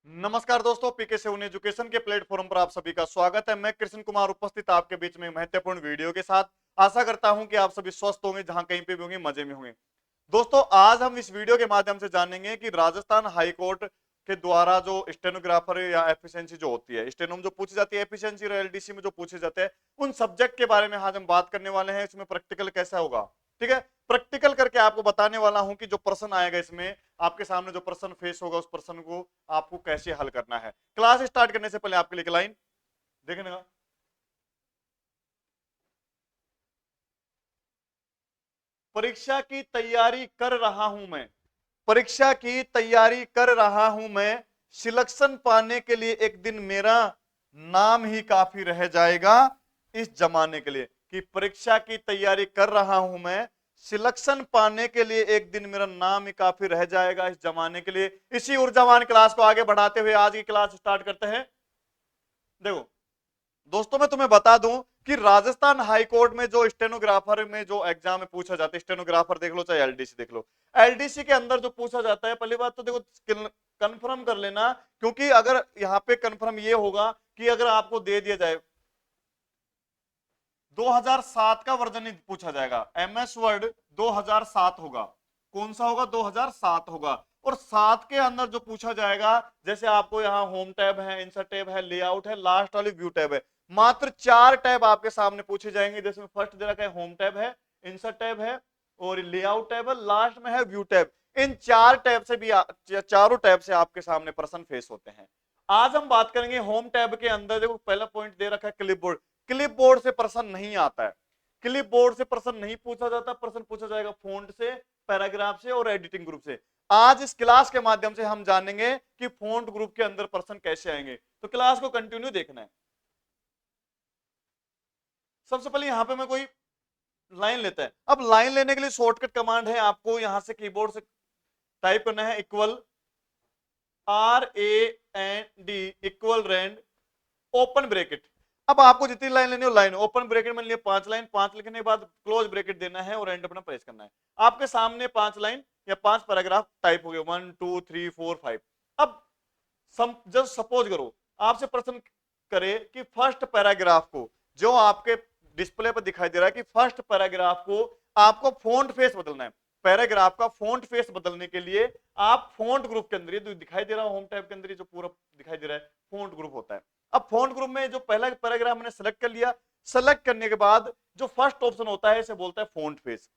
नमस्कार दोस्तों, पीके seven education के प्लेटफॉर्म पर आप सभी का स्वागत है। मैं कृष्ण कुमार उपस्थित आपके बीच में महत्वपूर्ण वीडियो के साथ। आशा करता हूं कि आप सभी स्वस्थ होंगे, जहां कहीं पे भी होंगे मजे में होंगे। दोस्तों, आज हम इस वीडियो के माध्यम से जानेंगे कि राजस्थान हाई कोर्ट के द्वारा जो स्टेनोग्राफर या एफिशिएंसी जो होती है, स्टेनो में जो पूछी जाती है, एफिशिएंसी और एलडीसी में जो पूछे जाते हैं, उन सब्जेक्ट के बारे में आज हम बात करने वाले हैं। इसमें प्रैक्टिकल कैसा होगा, ठीक है। प्रैक्टिकल करके आपको बताने वाला हूं कि जो प्रश्न आएगा इसमें, आपके सामने जो प्रश्न फेस होगा, उस प्रश्न को आपको कैसे हल करना है। क्लास स्टार्ट करने से पहले आपके लिए एक लाइन देखने का, परीक्षा की तैयारी कर रहा हूं मैं, परीक्षा की तैयारी कर रहा हूं मैं, सिलेक्शन पाने के लिए एक दिन मेरा नाम ही काफी रह जाएगा इस जमाने के लिए। कि परीक्षा की तैयारी कर रहा हूं मैं, सिलेक्शन पाने के लिए एक दिन मेरा नाम ही काफी रह जाएगा इस जमाने के लिए। इसी ऊर्जावान क्लास को आगे बढ़ाते हुए आज की क्लास स्टार्ट करते हैं। देखो दोस्तों, मैं तुम्हें बता दूं कि राजस्थान हाई कोर्ट में जो स्टेनोग्राफर में जो एग्जाम में पूछा जाता है, स्टेनोग्राफर देख लो चाहे एलडीसी देख लो, एलडीसी के अंदर जो पूछा जाता है, पहली बात तो देखो कंफर्म कर लेना। क्योंकि अगर यहां पे कंफर्म ये होगा कि अगर आपको दे दिया जाए 2007 का वर्जन ही पूछा जाएगा, एमएस वर्ड 2007 होगा। कौन सा होगा? 2007 होगा। और 7 के अंदर जो पूछा जाएगा, जैसे आपको यहाँ होम टैब है, इंसर्ट टैब है, लेआउट है, लास्ट वाली व्यू टैब है, मात्र 4 टैब आपके सामने पूछे जाएंगे। जिसमें फर्स्ट दे रखा है होम टैब है, इंसर्ट टैब है और लेआउट टैब है, लास्ट में है व्यू टैब। इन 4 टैब से भी चारों टैब से आपके सामने प्रश्न फेस होते हैं। आज हम बात करेंगे होम टैब के अंदर। देखो पहला पॉइंट दे रखा है क्लिपबोर्ड। क्लिपबोर्ड से प्रश्न नहीं आता है, क्लिपबोर्ड से प्रश्न नहीं पूछा जाता। प्रश्न पूछा जाएगा फॉन्ट से, पैराग्राफ से और एडिटिंग ग्रुप से। आज इस क्लास के माध्यम से हम जानेंगे कि फॉन्ट ग्रुप के अंदर प्रश्न कैसे आएंगे। तो क्लास को कंटिन्यू देखना है। सबसे पहले यहां पे मैं कोई लाइन लेता है। अब लाइन लेने के लिए शॉर्टकट कमांड है, आपको यहां से कीबोर्ड से टाइप करना है equal RAND equal rand open bracket. अब आपको जितनी लाइन लेनी हो लाइन, ओपन ब्रैकेट में लिए 5 लाइन, 5 लिखने के बाद क्लोज ब्रैकेट देना है और एंटर बटन प्रेस करना है। आपके सामने 5 लाइन या 5 पैराग्राफ टाइप हो गए, 1 2 3 4 5। अब जब सपोज करो आपसे प्रश्न करे कि फर्स्ट पैराग्राफ को, जो आपके डिस्प्ले पर दिखाई दे रहा है, कि फर्स्ट पैराग्राफ को आपको फॉन्ट फेस बदलना है। पैराग्राफ का फॉन्ट फेस बदलने के लिए आप फॉन्ट ग्रुप के अंदर, ये जो दिखाई दे रहा है होम टैब के अंदर, जो पूरा दिखाई दे रहा है फॉन्ट ग्रुप होता है। अब फॉन्ट ग्रुप में जो पहला पैराग्राफ मैंने सेलेक्ट कर लिया, सेलेक्ट करने के बाद जो फर्स्ट ऑप्शन होता है इसे बोलता है फॉन्ट फेस।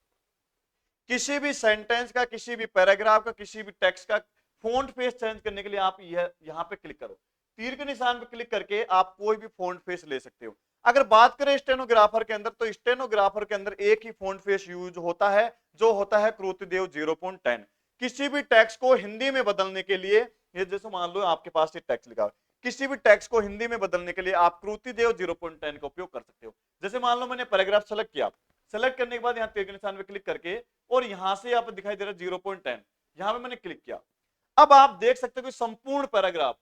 किसी भी सेंटेंस का, किसी भी पैराग्राफ का, किसी भी टेक्स्ट का फॉन्ट फेस चेंज करने के लिए आप यहां पे क्लिक करो, तीर के निशान पे क्लिक करके आप कोई भी फॉन्ट फेस ले सकते हो। अगर बात करें स्टेनोग्राफर के अंदर, तो स्टेनोग्राफर के अंदर एक ही फॉन्ट फेस यूज होता है, जो होता है क्रुतिदेव 0.10। किसी भी टेक्स्ट को हिंदी में बदलने के लिए, ये जैसे मान लो आपके पास ये टेक्स्ट लिखा है, किसी भी टेक्स्ट को हिंदी में बदलने के लिए आप क्रुतिदेव 0.10 का उपयोग कर सकते हो। जैसे मान लो मैंने पैराग्राफ सेलेक्ट किया, सेलेक्ट करने के बाद यहाँ तीर के निशान पे क्लिक करके, और यहां से यहाँ पे दिखाई दे रहा है 0.10, यहां पे मैंने क्लिक किया। अब आप देख सकते हो कि संपूर्ण पैराग्राफ,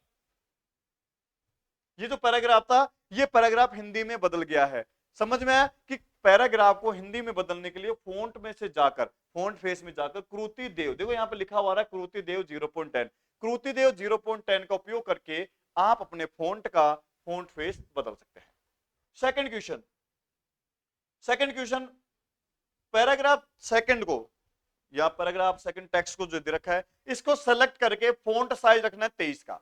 ये जो पैराग्राफ था, ये पैराग्राफ हिंदी में बदल गया है। समझ में आया कि पैराग्राफ को हिंदी में बदलने के लिए फॉन्ट में से जाकर, फॉन्ट फेस में जाकर क्रुति देव, देखो यहाँ पे लिखा हुआ है क्रुति देव 0.10, क्रुति देव 0.10 का उपयोग करके आप अपने फॉन्ट का फॉन्ट फेस बदल सकते हैं। Second question, second question, paragraph second को या पैराग्राफ सेकंड टेक्स्ट को जो दे रखा है, इसको सेलेक्ट करके फॉन्ट साइज रखना है 23 का।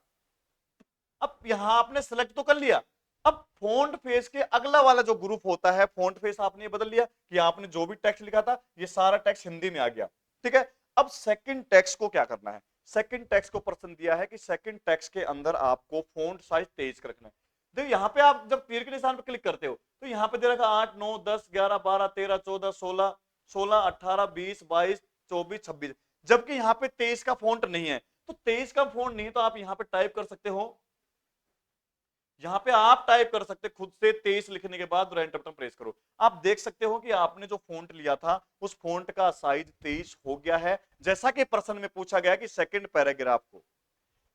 अब यहां आपने सेलेक्ट तो कर लिया, अब फॉन्ट फेस के अगला वाला जो ग्रुप होता है, फॉन्ट फेस आपने बदल लिया कि आपने जो भी टेक्स्ट लिखा था ये सारा टेक्स्ट हिंदी में आ गया, ठीक है। अब सेकंड टेक्स्ट को क्या करना है? सेकंड टेक्स्ट को प्रश्न दिया है कि सेकंड टेक्स्ट के अंदर आपको फॉन्ट साइज 23 का रखना है। देखो यहाँ पे आप जब तीर के निशान पे क्लिक करते हो, तो यहाँ पे दे रखा 8 9 10 11 12 13 14 16 16 18 20 22 24 26, जबकि यहाँ पे 23 का फॉन्ट नहीं है। तो 23 का फॉन्ट नहीं है, तो आप यहाँ पे टाइप कर सकते हो, यहां पे आप टाइप कर सकते खुद से 23 लिखने के बाद एंटर बटन प्रेस करो। आप देख सकते हो कि आपने जो फॉन्ट लिया था उस फॉन्ट का साइज 23 हो गया है। जैसा कि प्रश्न में पूछा गया कि सेकंड पैराग्राफ को,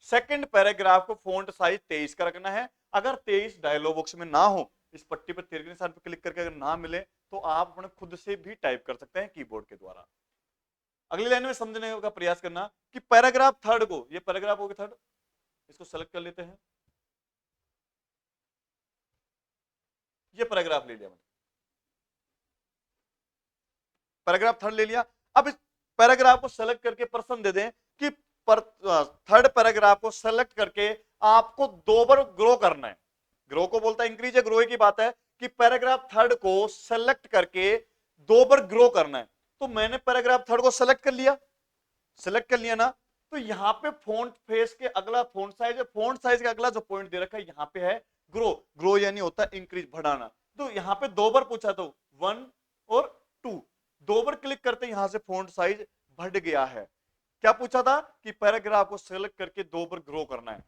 सेकंड पैराग्राफ को फॉन्ट साइज 23 का रखना है। अगर 23 डायलॉग बॉक्स में ना हो, इस पट्टी पर तीर के निशान पर क्लिक करके अगर ना मिले, तो आप अपने खुद से भी टाइप कर सकते हैं कीबोर्ड के द्वारा। अगली लाइन में समझने का प्रयास करना कि पैराग्राफ थर्ड को, ये पैराग्राफ हो गया थर्ड, इसको सेलेक्ट कर लेते हैं। ये पैराग्राफ ले लिया मैंने, पैराग्राफ थर्ड ले लिया। अब इस पैराग्राफ को सेलेक्ट करके पर्सन दे दें कि थर्ड पैराग्राफ को सेलेक्ट करके आपको 2 बार ग्रो करना है। ग्रो को बोलता है इंक्रीज, ग्रो की बात है कि पैराग्राफ थर्ड को सेलेक्ट करके 2 बार ग्रो करना है। तो मैंने पैराग्राफ थर्ड को सेलेक्ट कर लिया, सेलेक्ट कर लिया ना, तो यहाँ पे फोंट फेस के अगला फोंट साइज है, फोंट साइज का अगला जो पॉइंट दे रखा है यहाँ पे है ग्रो। ग्रो यानी होता है इंक्रीज, बढ़ाना। तो यहाँ पे 2 बार पूछा, तो 1 और 2, 2 बार क्लिक करते यहां से फोंट साइज बढ़ गया है। क्या पूछा था कि पैराग्राफ को सेलेक्ट करके 2 बार ग्रो करना है।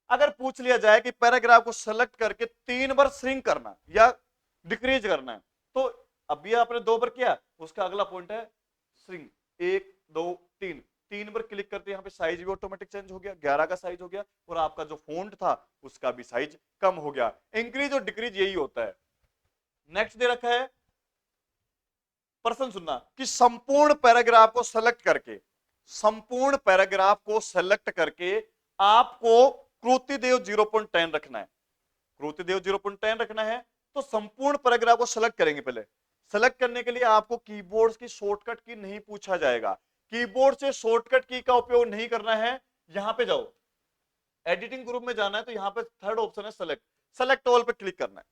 अगर पूछ लिया जाए कि पैराग्राफ को सेलेक्ट करके 3 बार श्रिंक करना या डिक्रीज करना है, तो अभी आपने 2 बार किया, उसका अगला पॉइंट है श्रिंक, 1 2 3, 3 बार क्लिक करते यहाँ पे साइज भी ऑटोमेटिक चेंज हो गया, 11 का साइज हो गया, और आपका जो फोंट था उसका भी साइज कम हो गया। इंक्रीज और डिक्रीज यही होता है। नेक्स्ट दे रखा है पर्सन सुनना कि संपूर्ण पैराग्राफ को सेलेक्ट करके, संपूर्ण पैराग्राफ को सेलेक्ट करके आपको कृतिदेव 0.10 रखना है, कृतिदेव 0.10 रखना है। तो संपूर्ण पैराग्राफ को सेलेक्ट करेंगे। पहले सेलेक्ट करने के लिए आपको कीबोर्ड की शॉर्टकट की नहीं पूछा जाएगा, कीबोर्ड से शॉर्टकट की का उपयोग नहीं करना है। यहां पे जाओ, एडिटिंग ग्रुप में जाना है, तो यहां पे थर्ड ऑप्शन है सेलेक्ट, सेलेक्ट ऑल पे क्लिक करना है।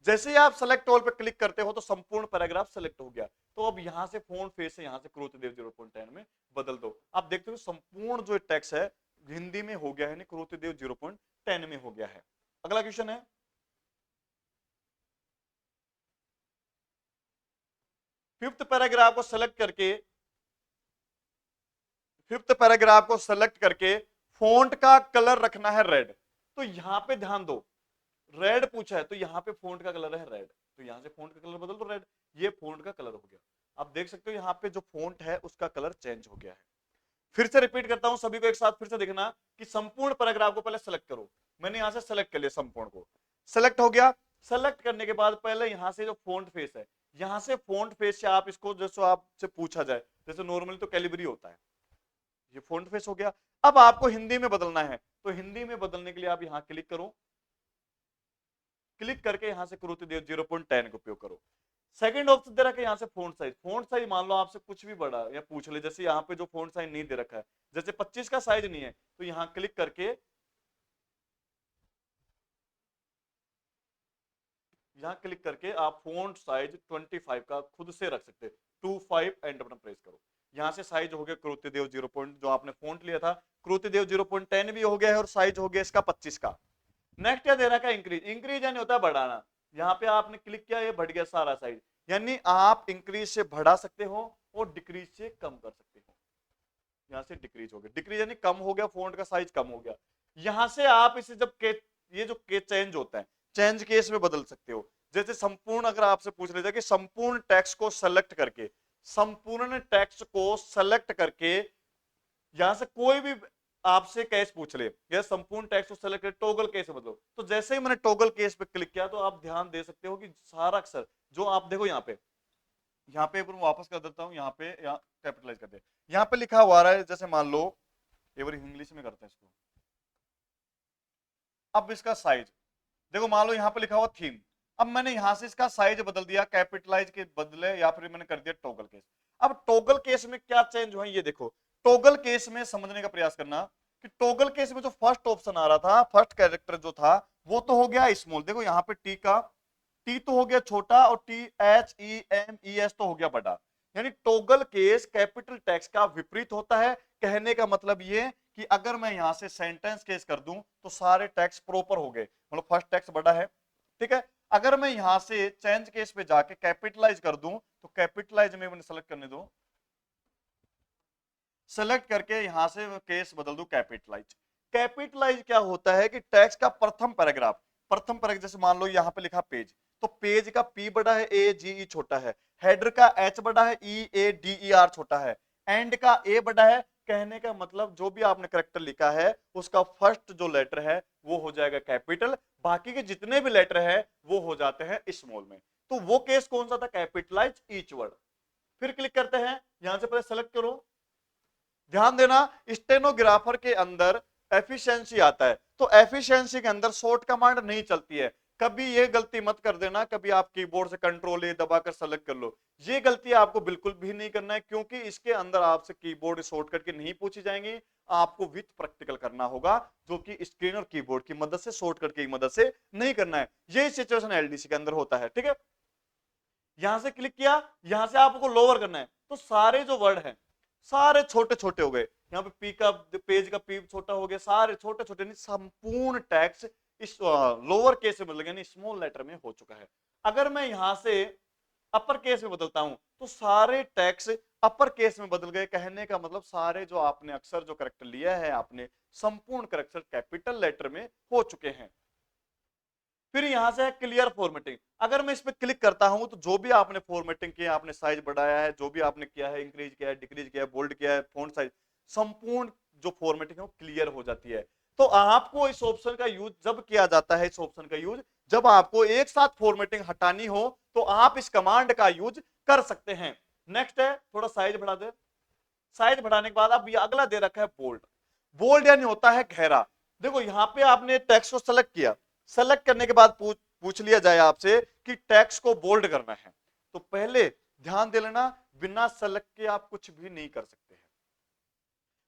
जैसे ही आप सेलेक्ट ऑल पे क्लिक करते हो तो संपूर्ण पैराग्राफ सेलेक्ट हो गया। तो अब यहां से फोंट फेस से यहां से कृतिदेव 0.10 में बदल दो। आप देखते हो संपूर्ण जो टेक्स्ट है हिंदी में हो गया है, कृतिदेव 0.10 में हो गया है। अगला क्वेश्चन है, फिफ्थ पैराग्राफ को सेलेक्ट करके, फिफ्थ पैराग्राफ को सेलेक्ट करके फोंट का कलर रखना है रेड। तो यहां पे ध्यान दो, रेड पूछा है तो यहां पे फोंट का कलर है रेड, तो यहां से फोंट का कलर बदल दो रेड, ये फोंट का कलर हो गया। आप देख सकते हो यहां पे जो फोंट है उसका कलर चेंज हो गया है। फिर से रिपीट करता हूं, सभी को एक साथ फिर से देखना कि संपूर्ण पैराग्राफ को पहले सेलेक्ट करो। मैंने यहां से सेलेक्ट कर लिया, संपूर्ण को सेलेक्ट हो गया। सेलेक्ट करने के बाद पहले यहां से जो फोंट फेस है, यहां से फोंट फेस से आप इसको, जैसे आपसे पूछा जाए, जैसे नॉर्मली तो कैलिबरी होता है, ये फोंट फेस हो गया। अब आपको हिंदी में बदलना है, तो हिंदी में बदलने के लिए आप यहां क्लिक करो, क्लिक करके यहां से कृतिदेव 0.10 का उपयोग करो। सेकंड ऑप्शन दे रखा है यहां से फोंट साइज, फोंट साइज मान लो आपसे कुछ भी बड़ा या पूछ ले, जैसे यहाँ पे जो फोंट साइज नहीं दे रखा है, जैसे 25 का साइज नहीं है, तो यहां क्लिक करके, यहां क्लिक करके आप फोंट साइज 25 का खुद से रख सकते हैं। 25 एंटर बटन प्रेस करो, यहां से साइज हो गया कृतिदेव 0. जो आपने फोंट लिया था कृतिदेव 0.10 भी हो गया है और साइज हो गया इसका 25 का। नेक्स्ट क्या दे रखा है इंक्रीज, इंक्रीज यानी होता है बढ़ाना। यहाँ पे आपने क्लिक किया, ये बढ़ गया सारा साइज, यानी आप इंक्रीज से बढ़ा सकते हो और डिक्रीज से कम कर सकते हो। यहाँ से डिक्रीज हो गया, डिक्रीज यानी कम हो गया, फोंट का साइज कम हो गया। यहां से आप इसे जब ये जो केस चेंज होता है, चेंज केस में बदल सकते हो। जैसे संपूर्ण, अगर आपसे पूछ रहे थे कि संपूर्ण टेक्स्ट को सेलेक्ट करके, संपूर्ण टेक्स्ट को सेलेक्ट करके यहां से कोई भी आपसे केस पूछ ले, या संपूर्ण टेक्स्ट को सेलेक्ट कर टॉगल केस में बदलो, तो जैसे ही मैंने टॉगल केस पे क्लिक किया तो आप ध्यान दे सकते हो कि सारा अक्षर जो आप देखो यहाँ पे वापस कर देता हूँ, यहाँ पे यहाँ कैपिटलाइज कर दे, यहाँ पे लिखा हुआ है, जैसे मान लो एक बार इंग्लिश में करते हैं इसको। अब इसका साइज देखो, मान लो यहाँ पे लिखा हुआ थीम, अब मैंने यहां से इसका साइज बदल दिया कैपिटलाइज के बदले, या फिर मैंने कर दिया टॉगल केस। अब टॉगल केस में क्या चेंज हुआ ये देखो, टॉगल केस में समझने का प्रयास करना कि टॉगल केस में जो फर्स्ट ऑप्शन आ रहा था, फर्स्ट कैरेक्टर जो था वो तो हो गया स्मॉल, देखो यहाँ पे टी का टी तो हो गया छोटा, और THEMES तो हो गया बड़ा। यानी टॉगल केस कैपिटल टेक्स्ट का विपरीत होता है। कहने का मतलब ये कि अगर मैं यहां से सेंटेंस केस कर दूं तो सारे टेक्स्ट प्रॉपर हो गए, मतलब फर्स्ट टेक्स्ट बड़ा है, ठीक है। अगर मैं यहां से चेंज केस पे जाके कैपिटलाइज कर दूं तो कैपिटलाइज में मैंने सेलेक्ट करने दो, सेलेक्ट करके यहां से केस बदल दूं कैपिटलाइज। कैपिटलाइज क्या होता है कि टेक्स्ट का प्रथम पैराग्राफ, जैसे मान लो यहां पे लिखा पेज, तो पेज का P बड़ा है, AGE छोटा है, हेडर का H बड़ा है, EADER छोटा है, एंड का A बड़ा है। कहने का मतलब जो भी आपने करेक्टर लिखा है उसका फर्स्ट जो लेटर है वो हो जाएगा कैपिटल, बाकी के जितने भी लेटर है वो हो जाते हैं स्मॉल में। तो वो केस कौन सा था, कैपिटलाइज ईच वर्ड। फिर क्लिक करते हैं, यहां से पहले सेलेक्ट करो। ध्यान देना स्टेनोग्राफर के अंदर एफिशिएंसी आता है। तो एफिशिएंसी के अंदर शॉर्ट कमांड नहीं चलती है। कभी ये गलती मत कर देना, कभी आप कीबोर्ड से कंट्रोल ए दबाकर सेलेक्ट कर लो, ये गलती आपको बिल्कुल भी नहीं करना है, क्योंकि इसके अंदर आपसे कीबोर्ड शॉर्टकट की नहीं पूछी जाएंगी। आपको विथ प्रैक्टिकल करना होगा, जो कि स्क्रीन और कीबोर्ड की मदद से, शॉर्टकट की मदद से नहीं करना है। यही सिचुएशन एलडीसी के अंदर होता है, ठीक है। यहां से क्लिक किया, यहां से आपको लोअर करना है, तो सारे जो वर्ड हैं सारे छोटे छोटे हो गए। यहाँ पे पी का पेज का पी छोटा हो गया, सारे छोटे छोटे नहीं, संपूर्ण टेक्स्ट इस लोअर केस में बदल गया, यानी स्मॉल लेटर में हो चुका है। अगर मैं यहां से अपर केस में बदलता हूं तो सारे टेक्स्ट अपर केस में बदल गए। कहने का मतलब सारे जो आपने अक्षर जो करेक्टर लिया है आपने, संपूर्ण करेक्टर कैपिटल लेटर में हो चुके हैं। फिर यहां से क्लियर फॉर्मेटिंग, अगर मैं इस पर क्लिक करता हूं तो जो भी आपने फॉर्मेटिंग किया, आपने साइज बढ़ाया है, जो भी आपने किया है, इंक्रीज किया है, डिक्रीज किया है, बोल्ड किया है, फॉन्ट साइज, संपूर्ण जो फॉर्मेटिंग है वो क्लियर हो जाती है। तो आपको इस ऑप्शन का यूज जब किया जाता है, इस ऑप्शन का यूज जब आपको एक साथ फॉर्मेटिंग हटानी हो तो आप इस कमांड का यूज कर सकते हैं। नेक्स्ट है, थोड़ा साइज बढ़ा दे। साइज बढ़ाने के बाद अब ये अगला दे रखा है बोल्ड। बोल्ड यानी होता है गहरा। देखो यहां पे आपने टेक्स्ट को सेलेक्ट किया, सेलेक्ट करने के बाद पूछ लिया जाए आपसे कि टेक्स्ट को बोल्ड करना है, तो पहले ध्यान दे लेना, बिना सेलेक्ट के आप कुछ भी नहीं कर सकते हैं।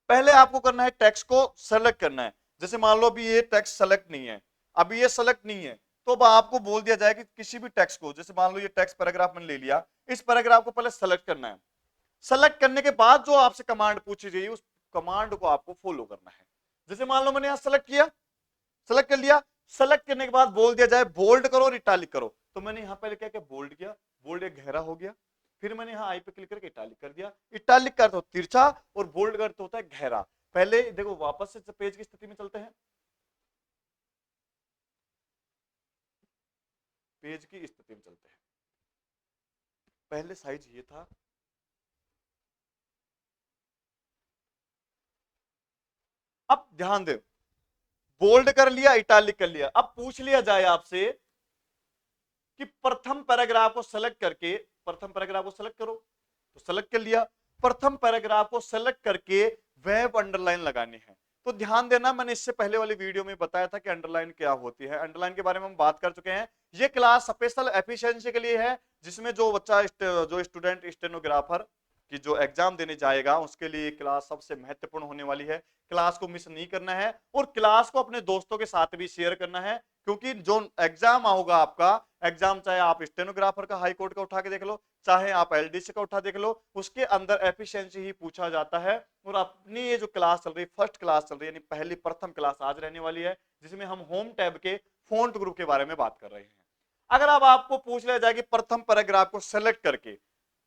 पहले आपको करना है टेक्स्ट को सेलेक्ट करना है। जैसे मान लो अभी ये टेक्स्ट सेलेक्ट नहीं है, अभी ये सेलेक्ट नहीं है, तो अब आपको बोल दिया जाए कि किसी भी टेक्स्ट को, जैसे मान लो ये टेक्स्ट पैराग्राफ मैंने ले लिया, इस पैराग्राफ को पहले सेलेक्ट करना है। सेलेक्ट करने के बाद जो आपसे कमांड पूछी गई उस कमांड को आपको फॉलो करना है। जैसे मान लो मैंने यहां सेलेक्ट किया, सेलेक्ट कर लिया, सेलेक्ट करने के बाद बोल दिया जाए बोल्ड करो और इटालिक करो, तो मैंने यहां पहले क्या किया, बोल्ड किया, बोल्ड एक गहरा हो गया। फिर मैंने यहां आई पे क्लिक करके इटालिक कर दिया। इटालिक का अर्थ होता है तिरछा और बोल्ड का अर्थ होता है गहरा। पहले देखो वापस से पेज की स्थिति में चलते हैं, पेज की स्थिति में चलते हैं। पहले साइज ये था, अब ध्यान दे, बोल्ड कर लिया, इटालिक कर लिया। अब पूछ लिया जाए आपसे कि प्रथम पैराग्राफ को सेलेक्ट करके, प्रथम पैराग्राफ को सेलेक्ट करो, तो सेलेक्ट कर लिया। प्रथम पैराग्राफ को सेलेक्ट करके वेब अंडरलाइन लगानी है। तो ध्यान देना, मैंने इससे पहले वाली वीडियो में बताया था कि अंडरलाइन क्या होती है, अंडरलाइन के बारे में हम बात कर चुके हैं। ये क्लास स्पेशल एफिशिएंसी के लिए है, जिसमें जो बच्चा जो स्टूडेंट स्टेनोग्राफर की जो एग्जाम देने जाएगा उसके लिए क्लास सबसे महत्वपूर्ण होने वाली है। क्लास को मिस नहीं करना है और क्लास को अपने दोस्तों के साथ भी शेयर करना है, क्योंकि जो एग्जाम होगा आपका, एग्जाम चाहे आप स्टेनोग्राफर का हाई कोर्ट का उठा के देख लो, चाहे आप एलडीसी का उठा देख लो, उसके अंदर एफिशिएंसी ही पूछा जाता है। और अपनी ये जो क्लास चल रही है, फर्स्ट क्लास चल रही है, यानी पहली प्रथम क्लास आज रहने वाली है, जिसमें हम होम टैब के फॉन्ट ग्रुप के बारे में बात कर रहे हैं। अगर अब आपको पूछ लिया जाए कि प्रथम पैराग्राफ को सेलेक्ट करके,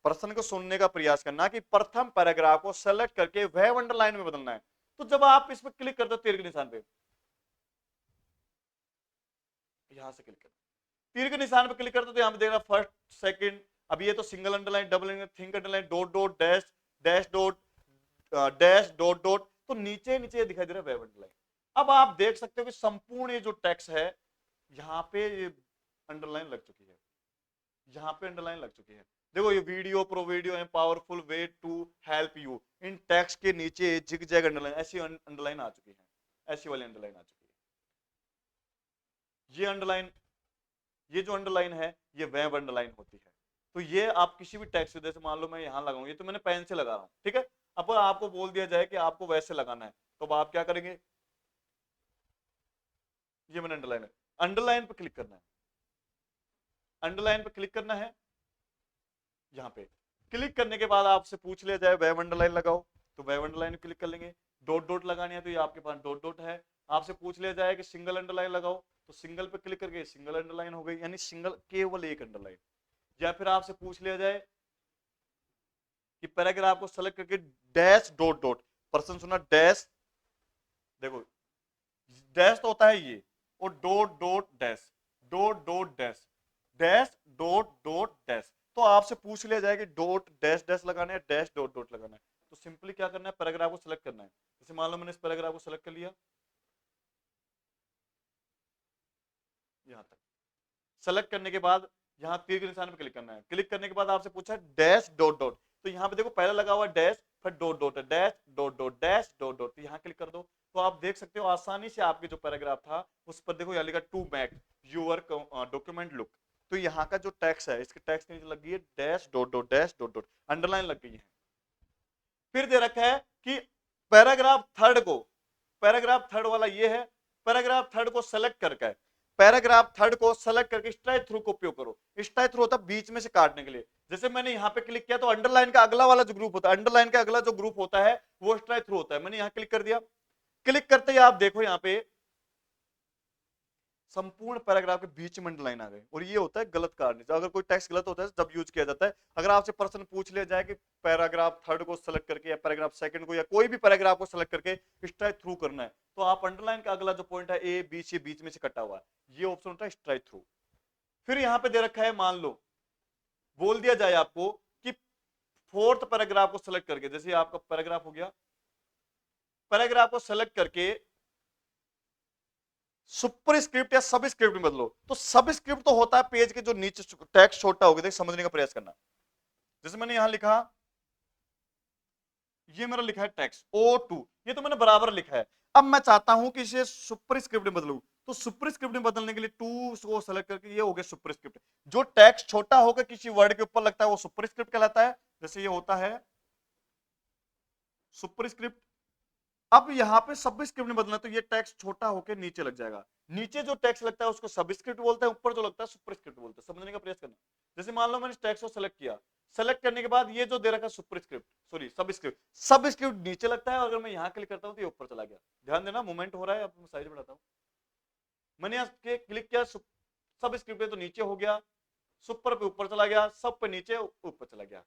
प्रश्न को सुनने का प्रयास करना कि प्रथम पैराग्राफ को सेलेक्ट करके वेब अंडरलाइन में बदलना है, तो जब आप इस पर क्लिक करते हो तीर के निशान पे, यहां से क्लिक कर, तीर के निशान पे क्लिक करते हो तो यहां पे देखना फर्स्ट सेकंड, अब ये तो single underline, double underline, think underline, dot dot dash, dash dot, dash dot dot, तो नीचे नीचे दिखाई दे रहा है वेब अंडरलाइन। अब आप देख सकते हो कि संपूर्ण ये जो टेक्स्ट है यहाँ पे ये अंडरलाइन लग चुकी है, यहाँ पे अंडरलाइन लग चुकी है। देखो ये वीडियो प्रो वीडियो है powerful way to help you, इन टेक्स्ट के नीचे जिग जैग अंडरलाइन, ऐसी अंडरलाइन आ चुकी है, ऐसी वाली अंडरलाइन आ चुकी है। ये अंडरलाइन, ये जो अंडरलाइन है ये वेब अंडरलाइन होती है। तो ये आप किसी भी टेक्स्ट, जैसे मान लो मैं यहां लगाऊं, ये तो मैंने पेन से लगा रहा हूं, ठीक है। अब आपको बोल दिया जाए कि आपको वैसे लगाना है, तो आप क्या करेंगे, ये मैंने अंडरलाइन है, अंडरलाइन पे क्लिक करना है, अंडरलाइन पे क्लिक करना है। यहाँ पे क्लिक करने के बाद आपसे पूछ लिया जाए वेब अंडरलाइन लगाओ, तो वेब अंडरलाइन क्लिक कर लेंगे। डॉट डॉट लगानी है तो ये आपके पास डॉट डॉट है। आपसे पूछ लिया जाए कि सिंगल अंडरलाइन लगाओ, तो सिंगल पे क्लिक करके सिंगल अंडरलाइन हो गई, यानी सिंगल केवल एक अंडरलाइन। या फिर आपसे पूछ लिया जाए कि पैराग्राफ को सेलेक्ट करके डैश डॉट डॉट, पर्सन सुना डैश, देखो डैश तो होता है ये, और dot dot dash, dot dot dash, dash dot dot dash, तो आपसे पूछ लिया जाए कि डॉट डैश डैश लगाना है, डैश डॉट डॉट लगाना है, तो सिंपली क्या करना है, पैराग्राफ को सिलेक्ट करना है। जैसे मान लो मैंने इस पैराग्राफ को सिलेक्ट कर लिया, यहां तक सेलेक्ट करने के बाद यहाँ तीर के निशान पे क्लिक करना है। क्लिक करने के बाद आपसे पूछा डैश डॉट डॉट, तो यहाँ पे देखो पहले लगा हुआ डैश, फिर dot dot, dash dot dot, dash dot dot, यहाँ क्लिक कर दो, तो आप देख सकते हो आसानी से आपके जो पैराग्राफ था उस पर देखो यहाँ लिखा to make your document look. तो यहाँ का जो टैक्स है इसके टैक्स के नीचे लग गई है dash dot dot dash dot dot, underline लग गई है। फिर दे रखा है कि पैराग्राफ थर्ड वाला ये है, पैराग्राफ थर्ड को सेलेक्ट करके स्ट्राइक थ्रू का उपयोग करो। स्ट्राइक थ्रू होता है बीच में से काटने के लिए। जैसे मैंने यहाँ पे क्लिक किया तो अंडरलाइन का अगला वाला जो ग्रुप होता है, अंडरलाइन का अगला जो ग्रुप होता है वो स्ट्राइक थ्रू होता है। मैंने यहाँ क्लिक कर दिया, क्लिक करते ही आप देखो यहाँ पे संपूर्ण पैराग्राफ के बीच में अंडरलाइन आ गई, और ये होता है गलत कारण। अगर कोई टेक्स्ट गलत होता है जब यूज किया जाता है, अगर आपसे प्रश्न पूछ लिया जाए कि पैराग्राफ थर्ड को सेलेक्ट करके या पैराग्राफ सेकंड को या कोई भी पैराग्राफ को सेलेक्ट करके स्ट्राइक थ्रू करना है, तो आप अंडरलाइन का अगला जो पॉइंट है ए बी सी बीच में से कटा हुआ है, ये ऑप्शन होता है स्ट्राइक थ्रू। फिर यहां पे दे रखा है, मान लो बोल दिया जाए आपको कि फोर्थ पैराग्राफ को सेलेक्ट करके, जैसे आपका पैराग्राफ हो गया, पैराग्राफ को सेलेक्ट करके सुपर स्क्रिप्ट या सब स्क्रिप्ट में बदलो। तो सब स्क्रिप्ट तो होता है पेज के जो नीचे टेक्स्ट छोटा हो गया, समझने का प्रयास करना। जैसे मैंने यहां लिखा, ये मेरा लिखा है टेक्स्ट O2, ये तो मैंने बराबर लिखा है। अब मैं चाहता हूं कि इसे सुपर स्क्रिप्ट में बदलूं, तो सुपर स्क्रिप्ट में बदलने के लिए टू को सेलेक्ट करके ये हो गया सुपर स्क्रिप्ट। जो टेक्स्ट छोटा होकर किसी वर्ड के ऊपर लगता है वो सुपर स्क्रिप्ट कहलाता है। जैसे ये होता है सुपर स्क्रिप्ट। अब यहाँ पे सब स्क्रिप्ट में बदलना, तो ये टेक्स्ट छोटा होकर नीचे लग जाएगा। नीचे जो टेक्स्ट लगता है उसको सब स्क्रिप्ट बोलते हैं, ऊपर जो लगता है सुपर स्क्रिप्ट बोलते हैं। समझने का प्रयास करना। जैसे मान लो मैंने टेक्स्ट को सेलेक्ट किया, सेलेक्ट करने के बाद ये जो दे रखा है सुपर स्क्रिप्ट, सॉरी सब स्क्रिप्ट, सब स्क्रिप्ट नीचे लगता है, और अगर मैं यहाँ क्लिक करता हूँ तो ये ऊपर चला गया। ध्यान देना, मूवमेंट हो रहा है। अब मैं साइज बढ़ाता हूँ, मैंने यहाँ क्लिक किया, सब स्क्रिप्ट पे तो नीचे हो गया, सुपर पे ऊपर चला गया, सब पे नीचे ऊपर चला गया।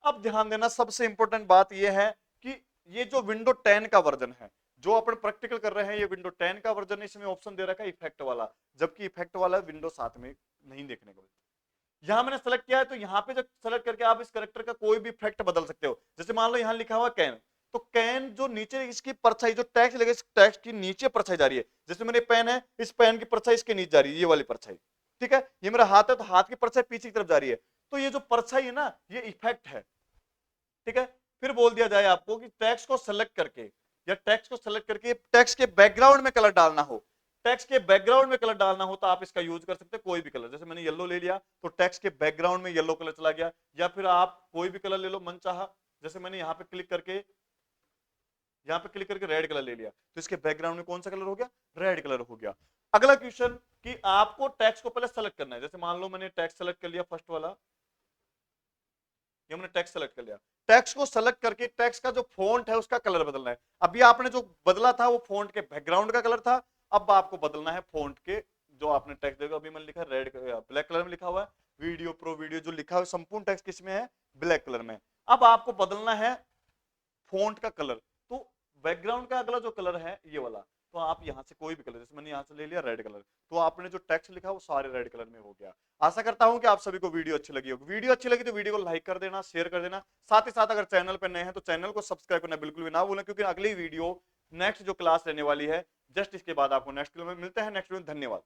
अब ध्यान देना, सबसे इंपॉर्टेंट बात यह है कि ये जो विंडो 10 का वर्जन है, जो अपन प्रैक्टिकल कर रहे हैं, ये विंडो 10 का वर्जन है। इसमें ऑप्शन दे रखा है इफेक्ट वाला, जबकि इफेक्ट वाला विंडो 7 में नहीं देखने को मिलता। यहां मैंने सेलेक्ट किया है, तो यहाँ पे जब सेलेक्ट करके आप इस कैरेक्टर का कोई भी इफेक्ट बदल सकते हो। जैसे मान लो यहाँ लिखा हुआ कैन, तो कैन जो नीचे इसकी परछाई, जो टेक्स्ट लगे, इस टेक्स्ट की नीचे परछाई जा रही है। जैसे मेरे पेन है, इस पेन की परछाई इसके नीचे जा रही है, ये वाली परछाई, ठीक है। ये मेरा हाथ है, तो हाथ की परछाई पीछे की तरफ जा रही है, तो ये जो परछाई है ना, ये इफेक्ट है, ठीक है। फिर बोल दिया जाए आपको कि टेक्स्ट को सेलेक्ट करके या टेक्स्ट को सेलेक्ट करके टेक्स्ट के बैकग्राउंड में कलर डालना हो, टेक्स्ट के बैकग्राउंड में कलर डालना हो, तो आप इसका यूज कर सकते हैं कोई भी कलर। जैसे मैंने येलो ले लिया, तो टेक्स्ट के बैकग्राउंड में येलो कलर चला गया, या फिर आप कोई भी कलर ले लो मन चाहा। जैसे मैंने यहाँ पे क्लिक करके रेड कलर ले लिया, तो इसके बैकग्राउंड में कौन सा कलर हो गया, रेड कलर हो गया। अगला क्वेश्चन कि आपको टेक्स्ट को पहले सेलेक्ट करना है। जैसे मान लो मैंने टेक्स्ट सेलेक्ट कर लिया, फर्स्ट वाला, ये हमने टेक्स्ट सेलेक्ट कर लिया। टेक्स्ट को सेलेक्ट करके टेक्स्ट का जो फ़ॉन्ट है उसका कलर बदलना है। अभी आपने जो बदला था वो फ़ॉन्ट के बैकग्राउंड का कलर था, अब आपको बदलना है फ़ॉन्ट के जो आपने टेक्स्ट देखा, अभी मैंने लिखा रेड ब्लैक कलर में लिखा हुआ है, वीडियो प्रो वीडियो जो लिखा हुआ है संपूर्ण टेक्स्ट किसमें है, ब्लैक कलर में। अब आपको बदलना है फ़ॉन्ट का कलर, तो बैकग्राउंड का अगला जो कलर है ये वाला, तो आप यहाँ से कोई भी कलर, जैसे मैंने यहाँ से ले लिया रेड कलर, तो आपने जो टेक्स्ट लिखा वो सारे रेड कलर में हो गया। आशा करता हूं कि आप सभी को वीडियो अच्छी लगी होगी। वीडियो अच्छी लगी तो वीडियो को लाइक कर देना, शेयर कर देना। साथ ही साथ अगर चैनल पर नए हैं तो चैनल को सब्सक्राइब करना बिल्कुल भी ना भूलें, क्योंकि अगली वीडियो नेक्स्ट जो क्लास रहने वाली है जस्ट इसके बाद आपको नेक्स्ट में मिलते हैं नेक्स्ट वीडियो। धन्यवाद।